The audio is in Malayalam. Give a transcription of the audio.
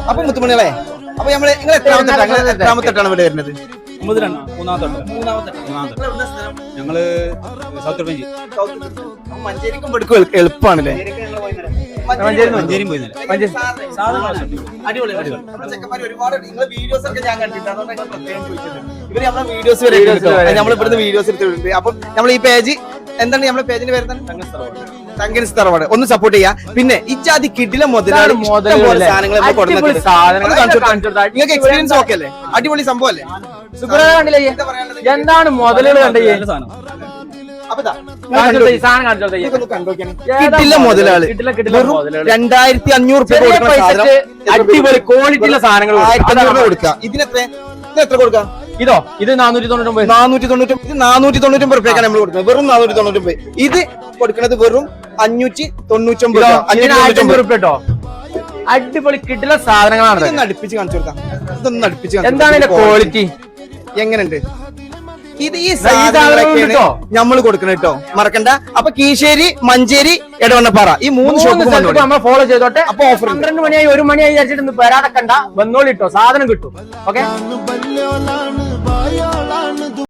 അപ്പൊ മുത്തുമണികളെ, അപ്പൊ നമ്മള് നിങ്ങൾ എത്രാമത്തെട്ടാണ് ഇവിടെ വരുന്നത്? ഞങ്ങള് മഞ്ചേരിക്കും എടുക്കും എളുപ്പമാണല്ലേ? മഞ്ചേരി പോയി ചെക്കന്മാര് ഒരുപാട് നിങ്ങളെ വീഡിയോസ് ഒക്കെ ഞാൻ കണ്ടിട്ടുണ്ട്, അതുകൊണ്ട് പ്രത്യേകം ചോദിച്ചത്. ഇവര് നമ്മളെ വീഡിയോസ് വരെ നമ്മൾ ഇവിടുന്ന് വീഡിയോസ് എടുത്തിട്ടുണ്ട്. അപ്പം നമ്മൾ ഈ പേജ് എന്താണ് നമ്മളെ പേജിന്റെ പേര്? തങ്കൻസ് തറവാട്. ഒന്ന് സപ്പോർട്ട് ചെയ്യാ. പിന്നെ ഇജാതി കിടിലം മുതലാണ് സാധനങ്ങൾ നിങ്ങൾക്ക് എക്സ്പീരിയൻസ് ഓക്കെ അല്ലേ? അടിപൊളി സംഭവം അല്ലേ? എന്താണ് മുതലുകൾ കണ്ടേ? കിടിലം മുതലാള് 2500 അടിപൊളി ക്വാളിറ്റിയുള്ള സാധനങ്ങൾ കൊടുക്കുക. ഇതിനെത്ര കൊടുക്കാം? ഇതോ ഇത് 499 റുപ്യക്കാണ് നമ്മൾ കൊടുക്കുന്നത്. വെറും 499. ഇത് കൊടുക്കുന്നത് വെറും 599 റുപ്യ കേട്ടോ. അടിപൊളി കിട്ടുന്ന സാധനങ്ങളാണ്. ഇതൊന്ന് അടുപ്പിച്ച് കാണിച്ചു കൊടുക്കാം. ഇതൊന്ന് അടുപ്പിച്ച് എന്താണ് ഇതിന്റെ ക്വാളിറ്റി? എങ്ങനെയുണ്ട്? ഇത് ഈ സാധനങ്ങളൊക്കെയാണ് നമ്മൾ കൊടുക്കുന്നത് കേട്ടോ, മറക്കണ്ട. അപ്പൊ കീശേരി, മഞ്ചേരി, എടവണ്ണപ്പാറ ഈ 3 ഷോപ്പ് നമ്മൾ ഫോളോ ചെയ്തോട്ടെ. അപ്പൊ ഓഫർ 12 മണിയായി 1 മണിയായി വിചാരിച്ചിട്ട് വരാടക്കണ്ട, വന്നോളിട്ടോ, സാധനം കിട്ടും. ഓക്കെ.